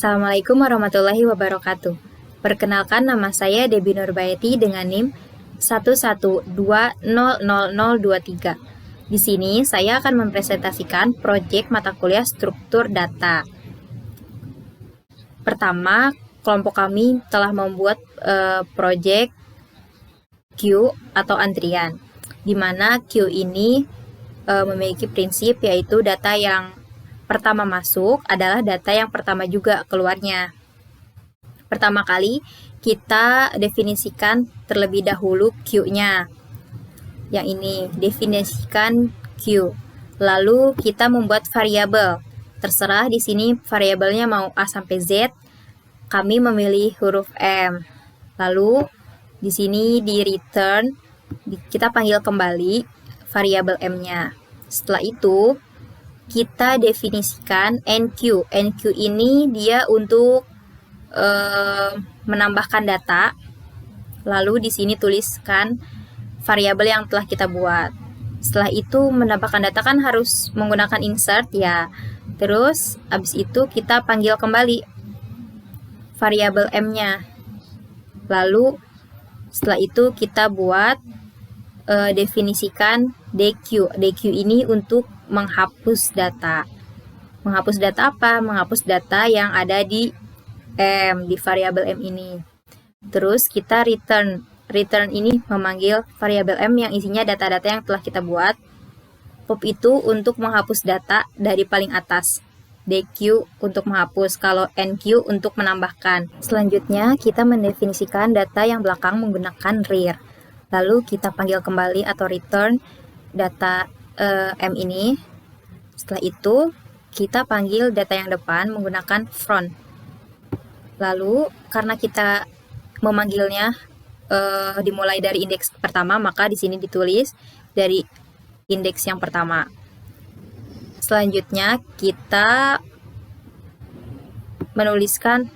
Assalamualaikum warahmatullahi wabarakatuh. Perkenalkan, nama saya Debbie Nurbayati dengan NIM 112000023. Di sini saya akan mempresentasikan proyek mata kuliah struktur data. Pertama, kelompok kami telah membuat proyek queue atau antrian, di mana queue ini memiliki prinsip yaitu data yang pertama masuk adalah data yang pertama juga keluarnya. Pertama kali kita definisikan terlebih dahulu queue-nya. Yang ini, definisikan queue. Lalu kita membuat variabel. Terserah di sini variabelnya mau A sampai Z. Kami memilih huruf M. Lalu di sini di return kita panggil kembali variabel M-nya. Setelah itu kita definisikan NQ. NQ ini dia untuk menambahkan data. Lalu di sini tuliskan variabel yang telah kita buat. Setelah itu menambahkan data kan harus menggunakan insert ya. Terus habis itu kita panggil kembali variabel M-nya. Lalu setelah itu kita buat definisikan DQ. DQ ini untuk menghapus data. Menghapus data apa? Menghapus data yang ada di M, di variabel M ini. Terus kita return. Return ini memanggil variabel M yang isinya data-data yang telah kita buat. Pop itu untuk menghapus data dari paling atas. DQ untuk menghapus, kalau NQ untuk menambahkan. Selanjutnya kita mendefinisikan data yang belakang menggunakan rear. Lalu kita panggil kembali atau return data M ini. Setelah itu kita panggil data yang depan menggunakan front. Lalu karena kita memanggilnya dimulai dari indeks pertama, maka di sini ditulis dari indeks yang pertama. Selanjutnya kita menuliskan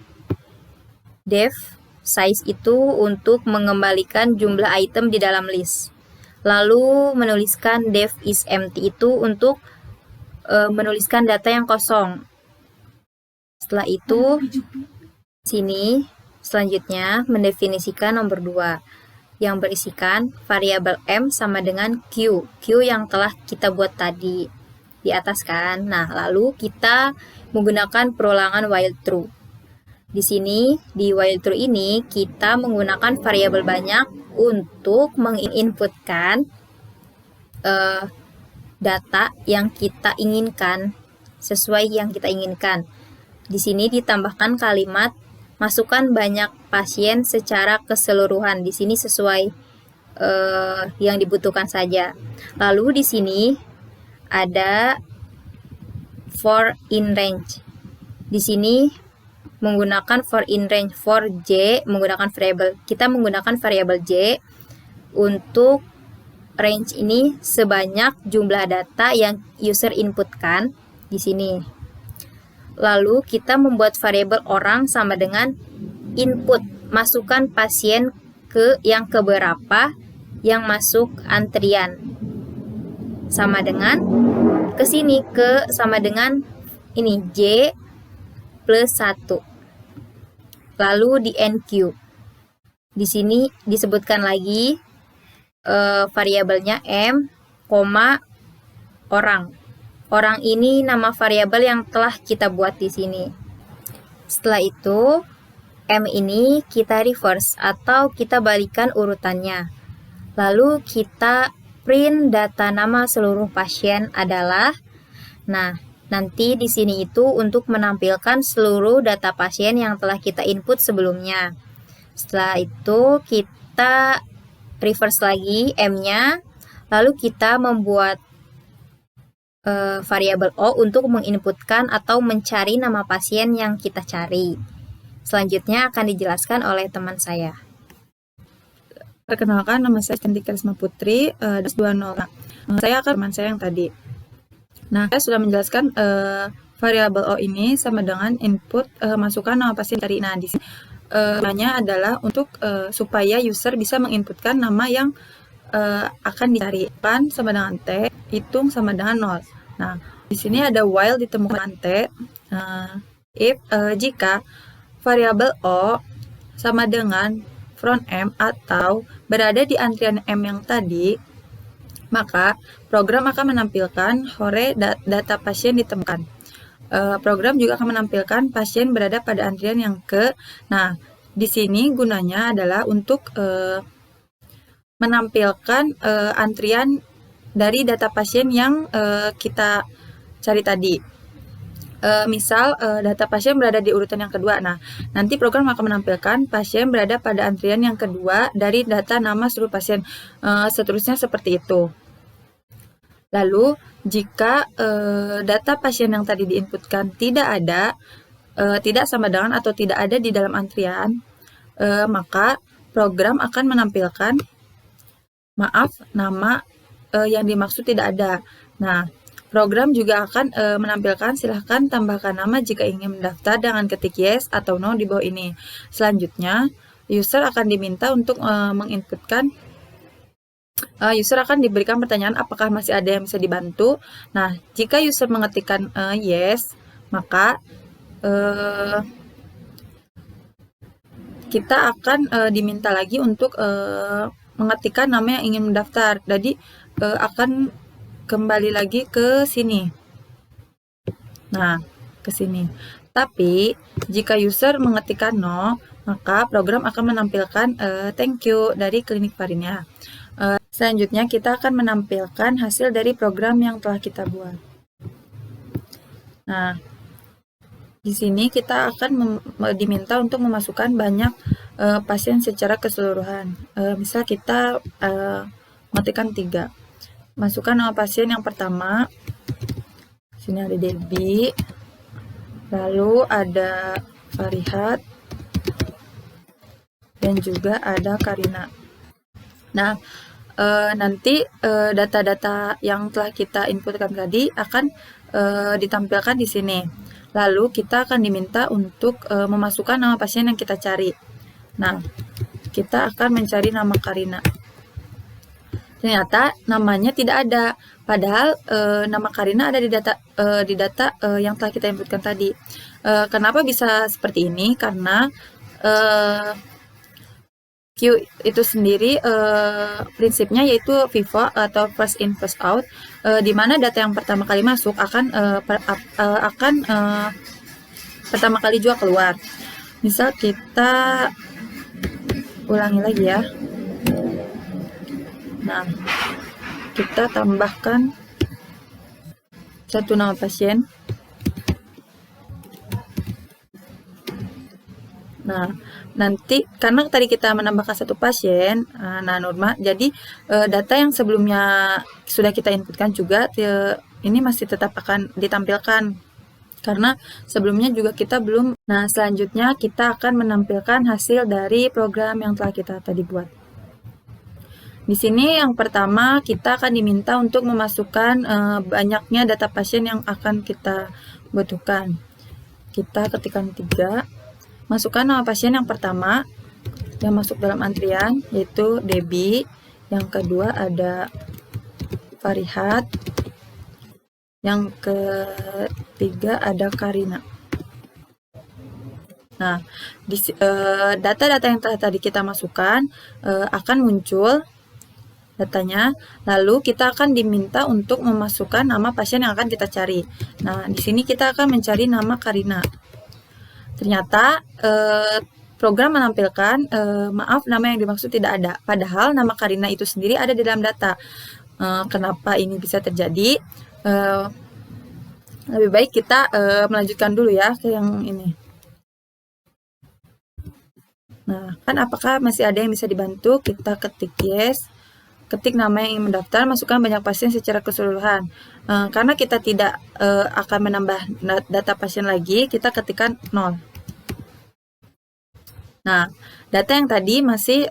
def size itu untuk mengembalikan jumlah item di dalam list. Lalu menuliskan def is empty itu untuk menuliskan data yang kosong. Setelah itu sini selanjutnya mendefinisikan nomor 2 yang berisikan variabel M sama dengan Q. Q yang telah kita buat tadi di atas kan. Nah, lalu kita menggunakan perulangan while true. Di sini di while true ini kita menggunakan variabel banyak untuk menginputkan data yang kita inginkan sesuai yang kita inginkan. Di sini ditambahkan kalimat masukkan banyak pasien secara keseluruhan. Di sini sesuai yang dibutuhkan saja. Lalu di sini ada for in range. Di sini menggunakan for in range. For J menggunakan variabel. Kita menggunakan variabel J untuk range ini sebanyak jumlah data yang user inputkan di sini. Lalu kita membuat variabel orang sama dengan input, masukkan pasien ke yang keberapa yang masuk antrian. Sama dengan ke sini ke sama dengan ini J plus 1. Lalu di NQ. Di sini disebutkan lagi variabelnya M, orang. Orang ini nama variabel yang telah kita buat di sini. Setelah itu, M ini kita reverse atau kita balikan urutannya. Lalu kita print data nama seluruh pasien adalah. Nah, nanti di sini itu untuk menampilkan seluruh data pasien yang telah kita input sebelumnya. Setelah itu kita reverse lagi M-nya. Lalu kita membuat variabel O untuk menginputkan atau mencari nama pasien yang kita cari. Selanjutnya akan dijelaskan oleh teman saya. Perkenalkan, nama saya Cantik Karisma Putri, 20. Saya akan teman saya yang tadi. Nah, saya sudah menjelaskan variabel O ini sama dengan input masukkan nama pasien cari. Nah, di sini gunanya adalah untuk supaya user bisa menginputkan nama yang akan dicari. Pan sama dengan T, hitung sama dengan 0. Nah, di sini ada while ditemukan T. if jika variabel O sama dengan from M atau berada di antrian M yang tadi, maka program akan menampilkan hore data pasien ditemukan. Program juga akan menampilkan pasien berada pada antrian yang ke. Nah, di sini gunanya adalah untuk menampilkan antrian dari data pasien yang kita cari tadi. Misal data pasien berada di urutan yang kedua. Nah, nanti program akan menampilkan pasien berada pada antrian yang kedua dari data nama seluruh pasien. Seterusnya seperti itu. Lalu, jika data pasien yang tadi diinputkan tidak ada, tidak sama dengan atau tidak ada di dalam antrian, maka program akan menampilkan, maaf, nama yang dimaksud tidak ada. Nah, program juga akan menampilkan silahkan tambahkan nama jika ingin mendaftar dengan ketik yes atau no di bawah ini. Selanjutnya, user akan diminta untuk menginputkan, user akan diberikan pertanyaan apakah masih ada yang bisa dibantu. Nah, jika user mengetikkan yes, maka kita akan diminta lagi untuk mengetikkan nama yang ingin mendaftar. Jadi akan kembali lagi ke sini. Nah, ke sini. Tapi, jika user mengetikkan no, maka program akan menampilkan thank you dari klinik Varinia. Selanjutnya, kita akan menampilkan hasil dari program yang telah kita buat. Nah, di sini kita akan diminta untuk memasukkan banyak pasien secara keseluruhan. Misal kita mengetikkan 3. Masukkan nama pasien yang pertama. Sini ada Debbie. Lalu ada Farihat. Dan juga ada Karina. Nah, nanti data-data yang telah kita inputkan tadi akan ditampilkan di sini. Lalu kita akan diminta untuk memasukkan nama pasien yang kita cari. Nah, kita akan mencari nama Karina. Ternyata namanya tidak ada, padahal nama Karina ada di data yang telah kita inputkan tadi. Kenapa bisa seperti ini? Karena queue itu sendiri prinsipnya yaitu FIFO atau first in first out, di mana data yang pertama kali masuk akan pertama kali juga keluar. Misal kita ulangi lagi ya. Nah, kita tambahkan satu nama pasien. Nah, nanti karena tadi kita menambahkan satu pasien, nah Nurma, jadi data yang sebelumnya sudah kita inputkan juga ini masih tetap akan ditampilkan karena sebelumnya juga kita belum. Nah, selanjutnya kita akan menampilkan hasil dari program yang telah kita tadi buat. Di sini yang pertama kita akan diminta untuk memasukkan banyaknya data pasien yang akan kita butuhkan. Kita ketikkan 3. Masukkan nama pasien yang pertama yang masuk dalam antrian yaitu Debbie. Yang kedua ada Farihat. Yang ketiga ada Karina. Nah, data-data yang tadi kita masukkan akan muncul datanya, lalu kita akan diminta untuk memasukkan nama pasien yang akan kita cari. Nah, di sini kita akan mencari nama Karina. Ternyata program menampilkan, maaf, nama yang dimaksud tidak ada. Padahal nama Karina itu sendiri ada di dalam data. Kenapa ini bisa terjadi? Lebih baik kita melanjutkan dulu ya ke yang ini. Nah, kan apakah masih ada yang bisa dibantu? Kita ketik yes. Ketik nama yang ingin mendaftar, masukkan banyak pasien secara keseluruhan. Karena kita tidak akan menambah data pasien lagi, kita ketikkan 0. Nah, data yang tadi masih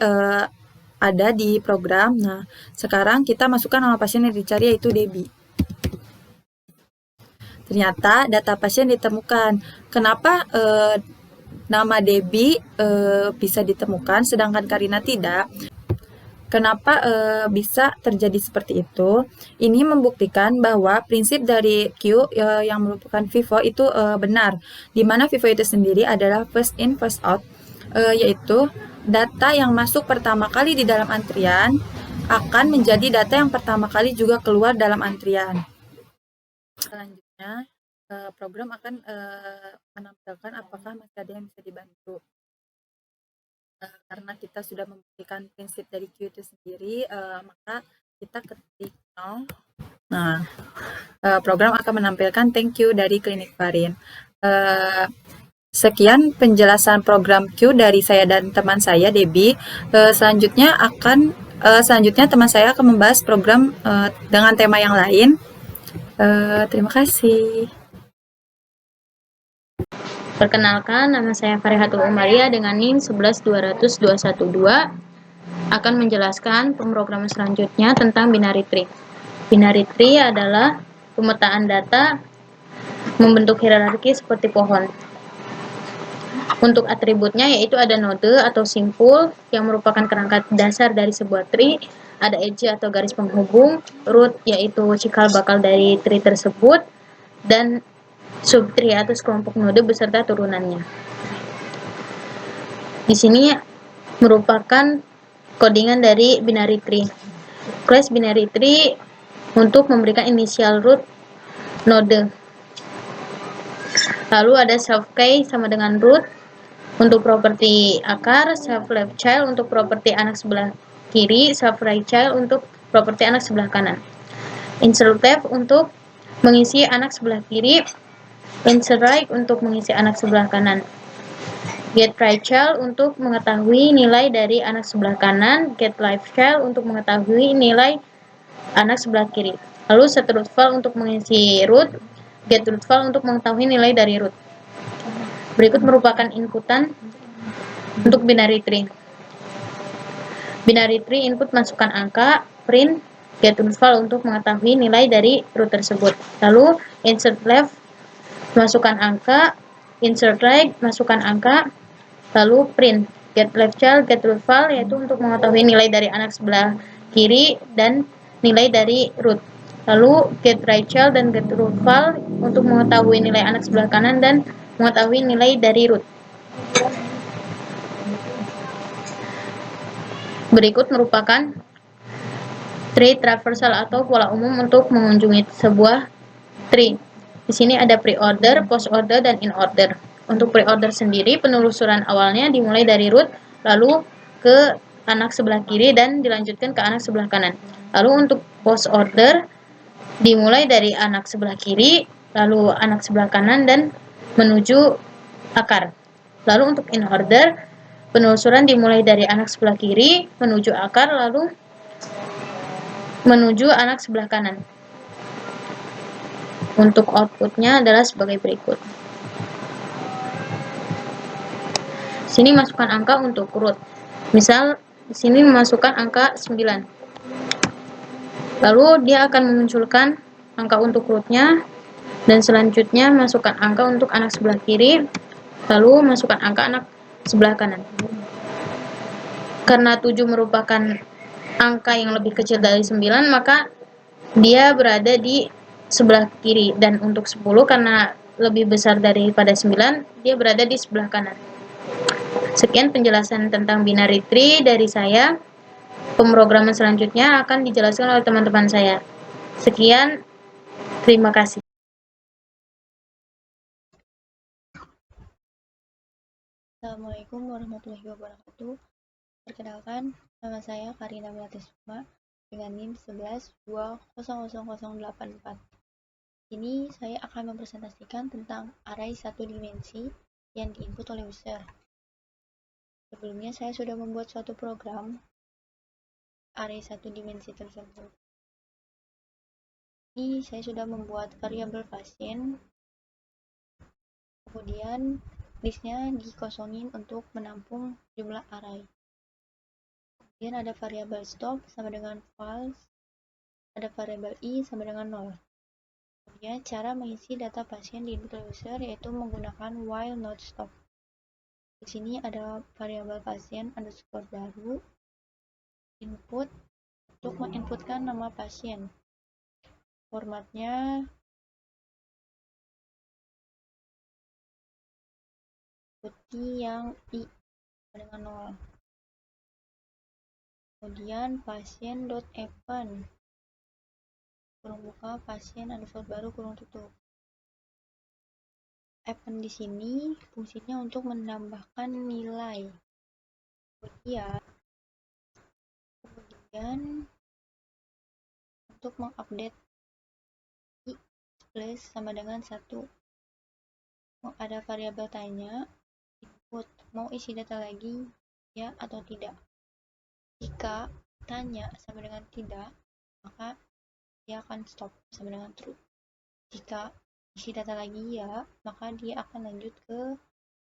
ada di program. Nah, sekarang kita masukkan nama pasien yang dicari yaitu Debbie. Ternyata data pasien ditemukan. Kenapa nama Debbie bisa ditemukan sedangkan Karina tidak? Kenapa bisa terjadi seperti itu? Ini membuktikan bahwa prinsip dari Q yang merupakan FIFO itu benar, di mana FIFO itu sendiri adalah first in first out, yaitu data yang masuk pertama kali di dalam antrian akan menjadi data yang pertama kali juga keluar dalam antrian. Selanjutnya, program akan menampilkan apakah masih ada yang bisa dibantu. Karena kita sudah membuktikan prinsip dari Q itu sendiri, maka kita ketik no. Nah, program akan menampilkan thank you dari Klinik Varin. Sekian penjelasan program Q dari saya dan teman saya, Debbie. Selanjutnya teman saya akan membahas program dengan tema yang lain. Terima kasih. Perkenalkan, nama saya Farihatul Umaria dengan NIM 11200-212 akan menjelaskan pemrograman selanjutnya tentang binary tree. Binary tree adalah pemetaan data membentuk hierarki seperti pohon. Untuk atributnya yaitu ada node atau simpul yang merupakan kerangka dasar dari sebuah tree, ada edge atau garis penghubung, root yaitu cikal bakal dari tree tersebut, dan subtree atau kelompok node beserta turunannya. Di sini merupakan codingan dari binary tree. Class binary tree untuk memberikan initial root node. Lalu ada self key sama dengan root untuk properti akar, self left child untuk properti anak sebelah kiri, self right child untuk properti anak sebelah kanan. Insert left untuk mengisi anak sebelah kiri, insert right untuk mengisi anak sebelah kanan. Get right child untuk mengetahui nilai dari anak sebelah kanan, get left child untuk mengetahui nilai anak sebelah kiri. Lalu set root val untuk mengisi root, get root val untuk mengetahui nilai dari root. Berikut merupakan inputan untuk binary tree. Binary tree input masukkan angka, print, get root val untuk mengetahui nilai dari root tersebut. Lalu insert left masukkan angka, insert right masukkan angka, lalu print get left child, get root val yaitu untuk mengetahui nilai dari anak sebelah kiri dan nilai dari root. Lalu get right child dan get root val untuk mengetahui nilai anak sebelah kanan dan mengetahui nilai dari root. Berikut merupakan tree traversal atau pola umum untuk mengunjungi sebuah tree. Di sini ada pre-order, post-order, dan in-order. Untuk pre-order sendiri, penelusuran awalnya dimulai dari root, lalu ke anak sebelah kiri, dan dilanjutkan ke anak sebelah kanan. Lalu untuk post-order, dimulai dari anak sebelah kiri, lalu anak sebelah kanan, dan menuju akar. Lalu untuk in-order, penelusuran dimulai dari anak sebelah kiri, menuju akar, lalu menuju anak sebelah kanan. Untuk outputnya adalah sebagai berikut. Sini masukkan angka untuk root. Misal, di sini memasukkan angka 9. Lalu dia akan memunculkan angka untuk rootnya, dan selanjutnya masukkan angka untuk anak sebelah kiri, lalu masukkan angka anak sebelah kanan. Karena 7 merupakan angka yang lebih kecil dari 9, maka dia berada di sebelah kiri, dan untuk 10 karena lebih besar daripada 9, dia berada di sebelah kanan. Sekian penjelasan tentang binary tree dari saya. Pemrograman selanjutnya akan dijelaskan oleh teman-teman saya. Sekian, terima kasih. Assalamualaikum warahmatullahi wabarakatuh. Perkenalkan, nama saya Karina Melati Sukma dengan NIM 11200084. Ini saya akan mempresentasikan tentang array satu dimensi yang diinput oleh user. Sebelumnya saya sudah membuat suatu program array satu dimensi tersebut. Ini saya sudah membuat variabel pasien, kemudian listnya dikosongin untuk menampung jumlah array. Kemudian ada variabel stop sama dengan false, ada variabel i sama dengan 0. Kemudian cara mengisi data pasien di input user yaitu menggunakan while not stop. Di sini ada variabel pasien underscore baru, input untuk menginputkan nama pasien. Formatnya putih yang I dengan 0. Kemudian pasien.append kurung buka pasien underscore baru kurung tutup. Append di sini fungsinya untuk menambahkan nilai. Kemudian untuk mengupdate I plus sama dengan 1. Ada variabel tanya, input, mau isi data lagi ya atau tidak. Jika tanya sama dengan tidak, maka dia akan stop sama dengan true. Jika isi data lagi ya, maka dia akan lanjut ke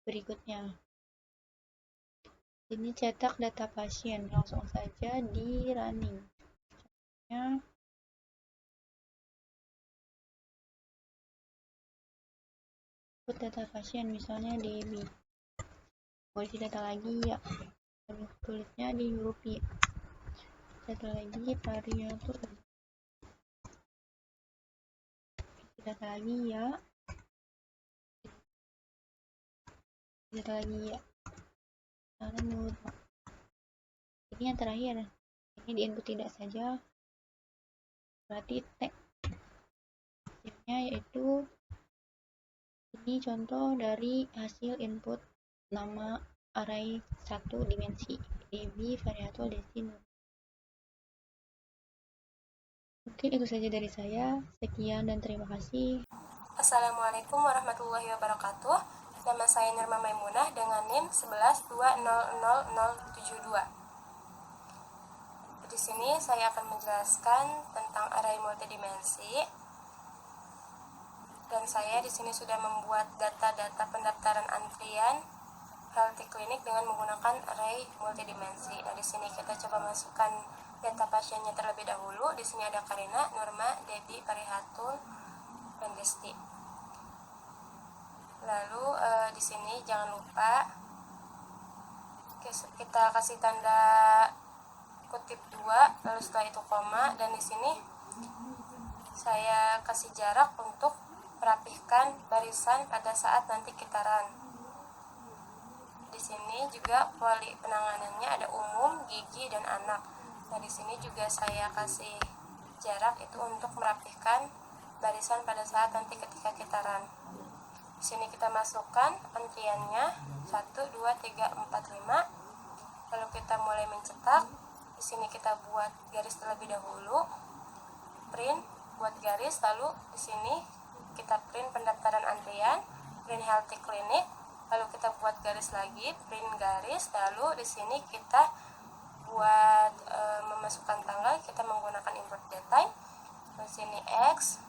berikutnya. Ini cetak data pasien, langsung saja di running. Contohnya, input data pasien misalnya DB. Mau isi data lagi ya, tulisnya di huruf I. Data lagi variabel. Data lagi ya. Data lagi ya. Lanjut. Ini yang terakhir. Ini di input tidak saja. Berarti tag. Hasilnya yaitu ini contoh dari hasil input nama array 1 dimensi db variabel desi. Mungkin itu saja dari saya. Sekian dan terima kasih. Assalamualaikum warahmatullahi wabarakatuh. Nama saya Nirma Maimunah dengan NIM 11200072. Di sini saya akan menjelaskan tentang array multidimensi. Dan saya di sini sudah membuat data-data pendaftaran antrian healthy clinic dengan menggunakan array multidimensi. Nah, di sini kita coba masukkan data pasiennya terlebih dahulu. Di sini ada Karina, Nurma, Debbie, Parihatul, dan Desti. Lalu di sini jangan lupa kita kasih tanda kutip 2, lalu setelah itu koma, dan di sini saya kasih jarak untuk merapihkan barisan pada saat nanti kita run. Di sini juga poli penanganannya ada umum, gigi, dan anak. Nah, di sini juga saya kasih jarak itu untuk merapihkan barisan pada saat nanti ketika kita run. Di sini kita masukkan antriannya 1, 2, 3, 4, 5. Lalu kita mulai mencetak. Di sini kita buat garis terlebih dahulu. Print, buat garis, lalu di sini kita print pendaftaran antrian, print healthy clinic, lalu kita buat garis lagi, print garis, lalu di sini kita buat memasukkan tanggal, kita menggunakan import datetime. Di sini X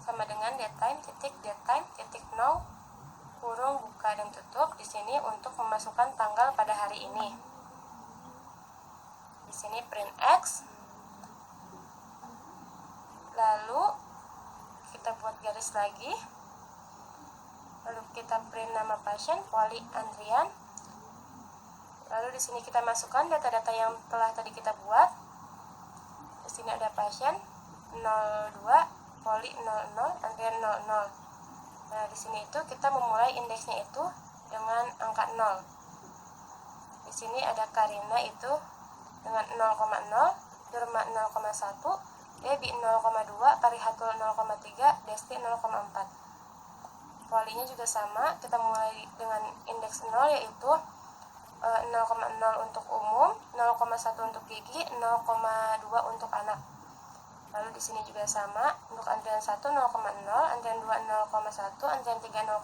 sama dengan datetime titik now kurung buka dan tutup. Di sini untuk memasukkan tanggal pada hari ini. Di sini print X. Lalu kita buat garis lagi. Lalu kita print nama pasien, poli antrian. Lalu di sini kita masukkan data-data yang telah tadi kita buat. Di sini ada pasien 02, poli 00, antrian 00. Nah, di sini itu kita memulai indeksnya itu dengan angka 0. Di sini ada Karina itu dengan 0,0, Nurma 0,1, Debbie 0,2, Parihatul 0,3, Desti 0,4. Polinya juga sama, kita mulai dengan indeks 0 yaitu 0,0 untuk umum, 0,1 untuk gigi, 0,2 untuk anak. Lalu di sini juga sama, untuk antrian 1 0,0, antrian 2 0,1, antrian 3 0,2,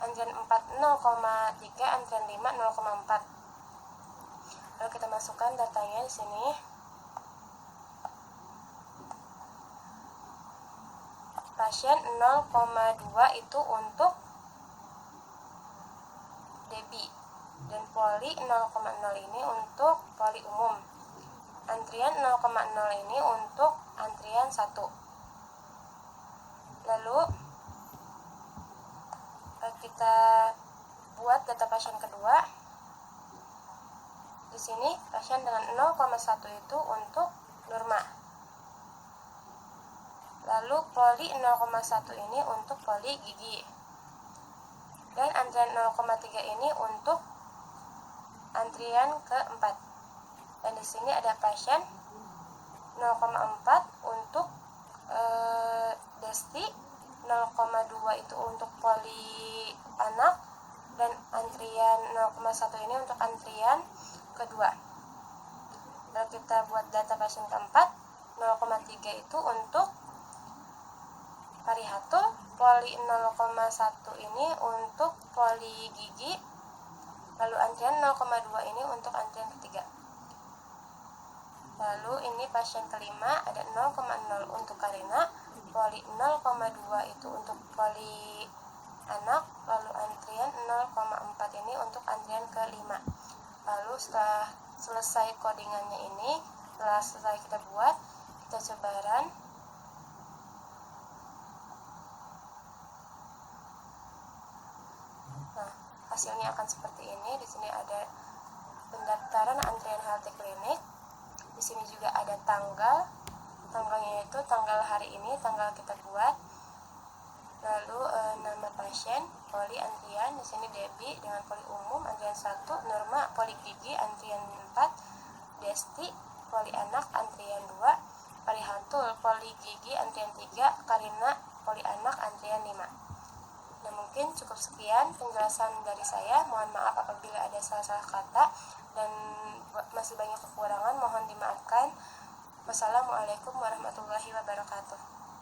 antrian 4 0,3, antrian 5 0,4. Lalu kita masukkan datanya di sini. Pasien 0,2 itu untuk Debbie, dan poli 0,0 ini untuk poli umum. Antrian 0,0 ini untuk antrian 1. Lalu kita buat data pasien kedua. Di sini pasien dengan 0,1 itu untuk Nurma. Lalu poli 0,1 ini untuk poli Gigi. Dan antrian 0,3 ini untuk antrian keempat. Dan di sini ada pasien 0,4 untuk Desti, 0,2 itu untuk poli anak, dan antrian 0,1 ini untuk antrian kedua. Lalu kita buat data pasien keempat, 0,3 itu untuk Parihatul, poli 0,1 ini untuk poli Gigi, lalu antrian 0,2 ini untuk antrian ketiga. Lalu ini pasien kelima ada 0,0 untuk Karina, poli 0,2 itu untuk poli anak, lalu antrian 0,4 ini untuk antrian kelima. Lalu setelah selesai codingannya ini, setelah selesai kita buat, kita coba run. Nah, hasilnya akan seperti ini. Di sini ada pendaftaran antrian healthy clinic. Di sini juga ada tanggalnya itu tanggal hari ini, tanggal kita buat. Lalu nama pasien, poli antrian, di sini Debbie dengan poli umum antrian 1, Nurma poli Gigi antrian 4, Desti poli anak antrian 2, Parihatul poli Gigi antrian 3, Karina poli anak antrian 5. Nah, mungkin cukup sekian penjelasan dari saya. Mohon maaf apabila ada salah-salah kata dan masih banyak kekurangan, mohon dimaafkan. Wassalamualaikum warahmatullahi wabarakatuh.